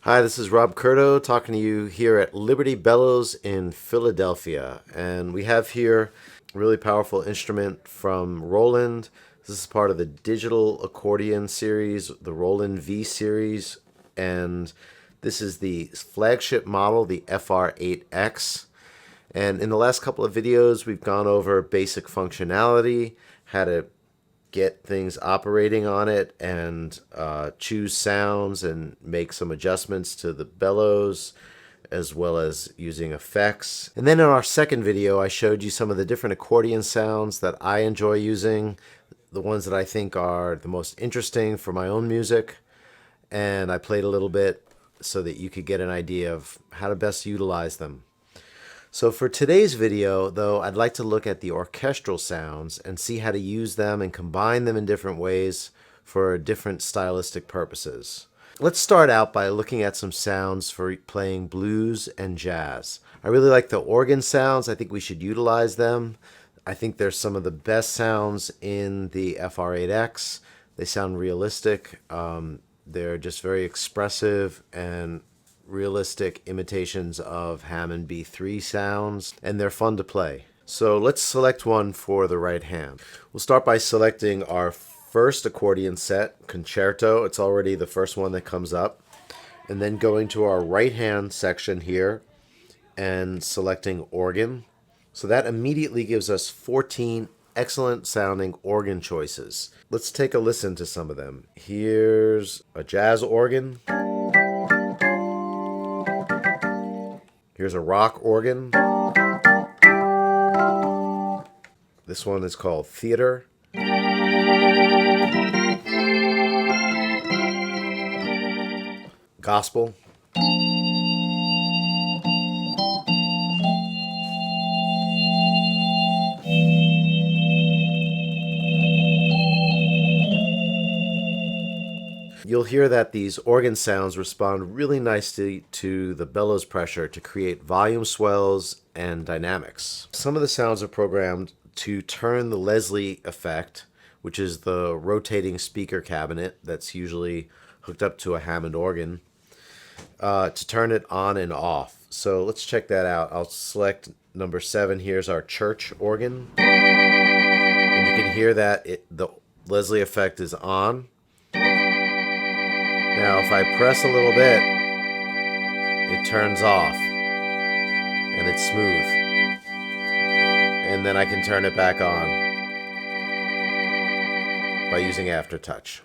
Hi, this is Rob Curto talking to you here at Liberty Bellows in Philadelphia. And we have here a really powerful instrument from Roland. This is part of the digital accordion series, the Roland V series. And this is the flagship model, the FR-8X. And in the last couple of videos, we've gone over basic functionality, how to get things operating on it, and choose sounds and make some adjustments to the bellows, as well as using effects. And then in our second video, I showed you some of the different accordion sounds that I enjoy using, the ones that I think are the most interesting for my own music. And I played a little bit so that you could get an idea of how to best utilize them. So for today's video, though, I'd like to look at the orchestral sounds and see how to use them and combine them in different ways for different stylistic purposes. Let's start out by looking at some sounds for playing blues and jazz. I really like the organ sounds. I think we should utilize them. I think they're some of the best sounds in the FR-8X. They sound realistic. They're just very expressive and realistic imitations of Hammond B3 sounds, and they're fun to play. So let's select one for the right hand. We'll start by selecting our first accordion set, Concerto. It's already the first one that comes up. And then going to our right hand section here and selecting organ. So that immediately gives us 14 excellent sounding organ choices. Let's take a listen to some of them. Here's a jazz organ. Here's a rock organ. This one is called Theater. Gospel. You'll hear that these organ sounds respond really nicely to the bellows pressure to create volume swells and dynamics. Some of the sounds are programmed to turn the Leslie effect, which is the rotating speaker cabinet that's usually hooked up to a Hammond organ, to turn it on and off. So let's check that out. I'll select number 7. Here's our church organ. And you can hear that the Leslie effect is on. Now, if I press a little bit, it turns off, and it's smooth. And then I can turn it back on by using Aftertouch.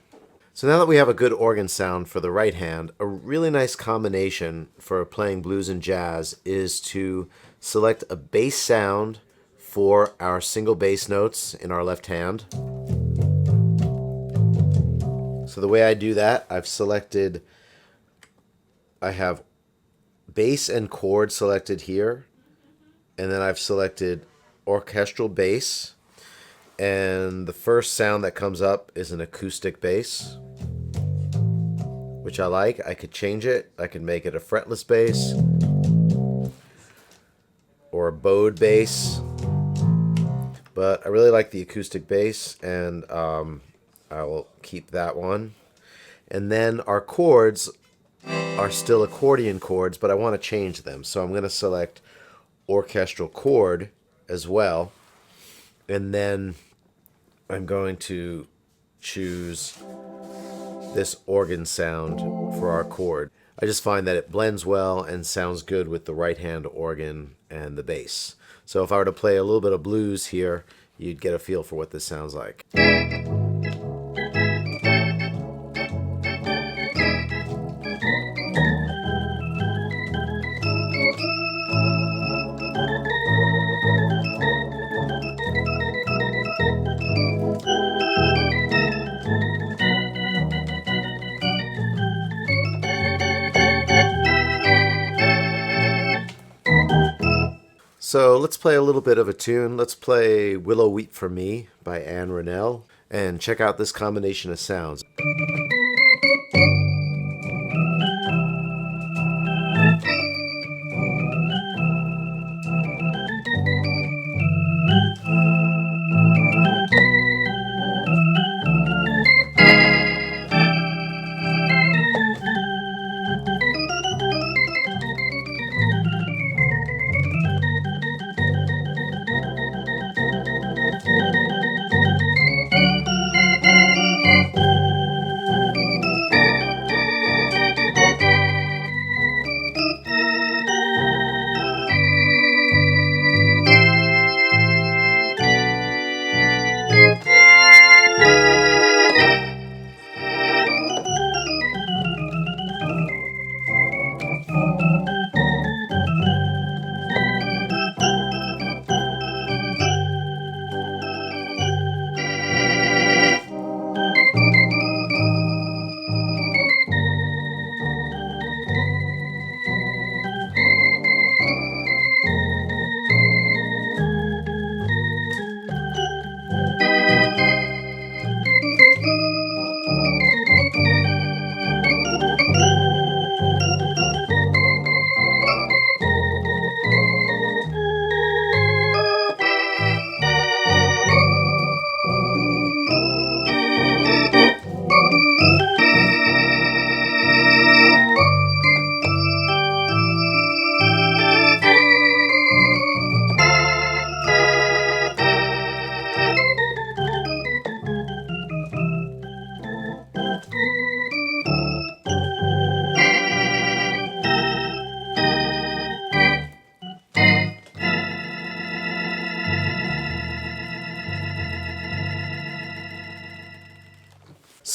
So now that we have a good organ sound for the right hand, a really nice combination for playing blues and jazz is to select a bass sound for our single bass notes in our left hand. So the way I do that, I have bass and chord selected here, and then I've selected orchestral bass, and the first sound that comes up is an acoustic bass, which I like. I could change it. I could make it a fretless bass or a bowed bass, but I really like the acoustic bass, and I will keep that one. And then our chords are still accordion chords, but I want to change them. So I'm going to select orchestral chord as well. And then I'm going to choose this organ sound for our chord. I just find that it blends well and sounds good with the right hand organ and the bass. So if I were to play a little bit of blues here, you'd get a feel for what this sounds like. So let's play a little bit of a tune. Let's play Willow Weep for Me by Anne Rennell and check out this combination of sounds.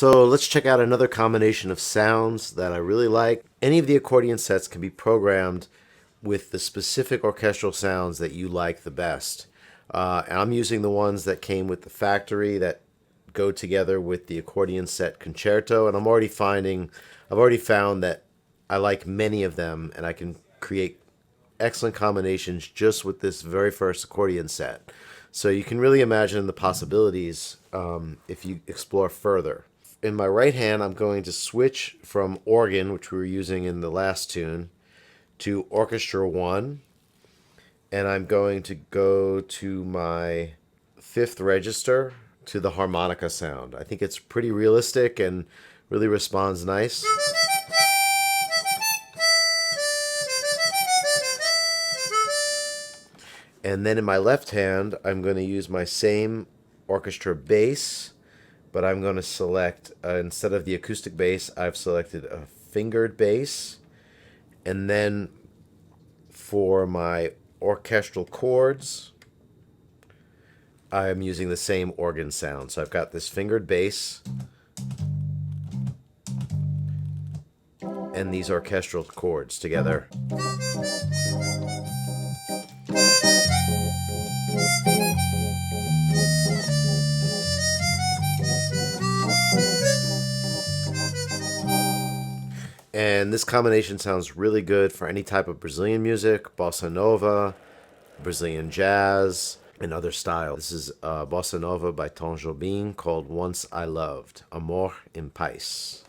So let's check out another combination of sounds that I really like. Any of the accordion sets can be programmed with the specific orchestral sounds that you like the best. And I'm using the ones that came with the factory that go together with the accordion set concerto, and I've already found that I like many of them, and I can create excellent combinations just with this very first accordion set. So you can really imagine the possibilities if you explore further. In my right hand, I'm going to switch from organ, which we were using in the last tune, to Orchestra 1. And I'm going to go to my fifth register to the harmonica sound. I think it's pretty realistic and really responds nice. And then in my left hand, I'm going to use my same orchestra bass, but I'm going to select, instead of the acoustic bass, I've selected a fingered bass. And then for my orchestral chords, I'm using the same organ sound. So I've got this fingered bass and these orchestral chords together. And this combination sounds really good for any type of Brazilian music, bossa nova, Brazilian jazz, and other styles. This is Bossa Nova by Tom Jobim called Once I Loved, Amor em Paz.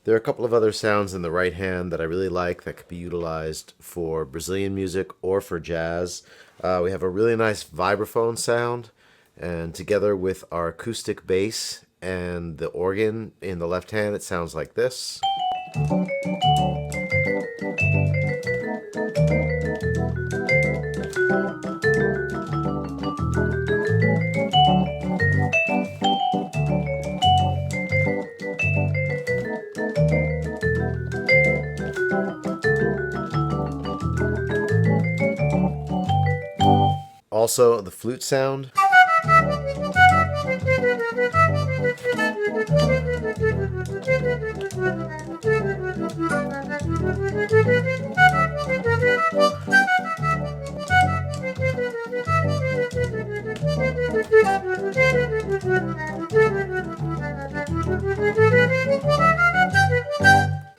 There are a couple of other sounds in the right hand that I really like that could be utilized for Brazilian music or for jazz. We have a really nice vibraphone sound, and together with our acoustic bass and the organ in the left hand, it sounds like this. Also, the flute sound.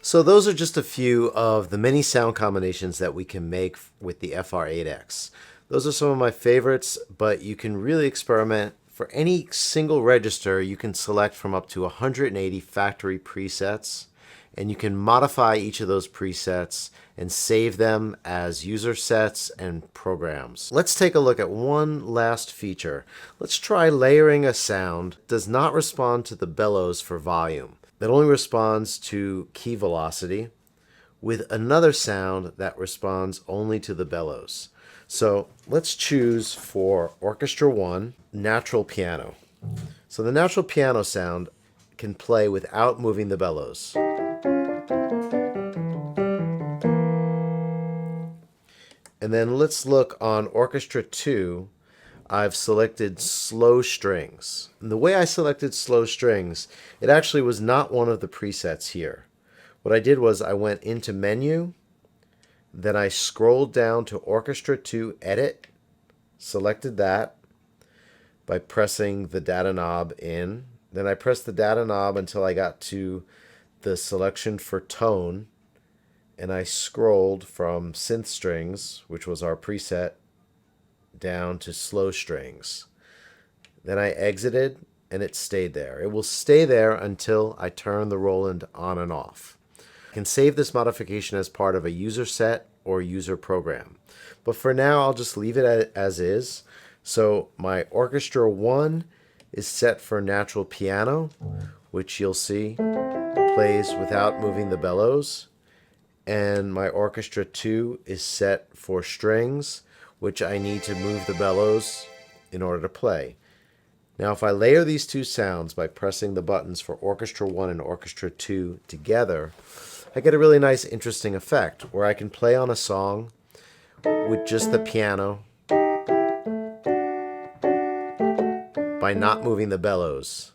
So those are just a few of the many sound combinations that we can make with the FR-8X. Those are some of my favorites, but you can really experiment. For any single register, you can select from up to 180 factory presets, and you can modify each of those presets and save them as user sets and programs. Let's take a look at one last feature. Let's try layering a sound that does not respond to the bellows for volume. That only responds to key velocity, with another sound that responds only to the bellows. So let's choose for Orchestra 1, natural piano. So the natural piano sound can play without moving the bellows. And then let's look on Orchestra 2. I've selected slow strings. And the way I selected slow strings, it actually was not one of the presets here. What I did was I went into Menu, then I scrolled down to Orchestra 2 Edit, selected that by pressing the data knob in. Then I pressed the data knob until I got to the selection for tone, and I scrolled from synth strings, which was our preset, down to slow strings. Then I exited and it stayed there. It will stay there until I turn the Roland on and off. I can save this modification as part of a user set or user program. But for now, I'll just leave it as is. So my Orchestra 1 is set for natural piano, which you'll see plays without moving the bellows. And my Orchestra 2 is set for strings, which I need to move the bellows in order to play. Now if I layer these two sounds by pressing the buttons for Orchestra 1 and Orchestra 2 together, I get a really nice interesting effect where I can play on a song with just the piano by not moving the bellows.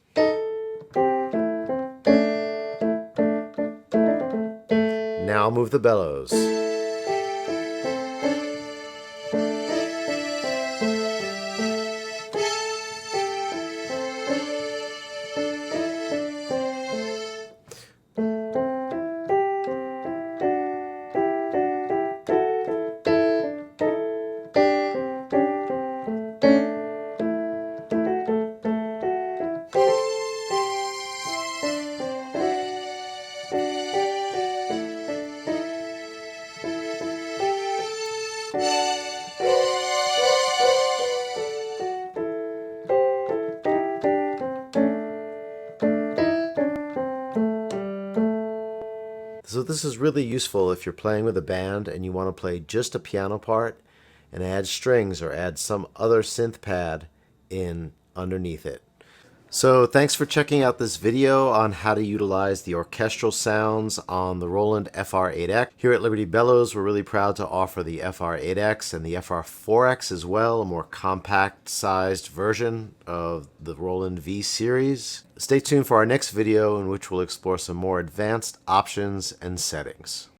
Now I'll move the bellows. So this is really useful if you're playing with a band and you want to play just a piano part and add strings or add some other synth pad in underneath it. So thanks for checking out this video on how to utilize the orchestral sounds on the Roland FR-8X. Here at Liberty Bellows, we're really proud to offer the FR-8X and the FR-4X as well, a more compact sized version of the Roland V series. Stay tuned for our next video in which we'll explore some more advanced options and settings.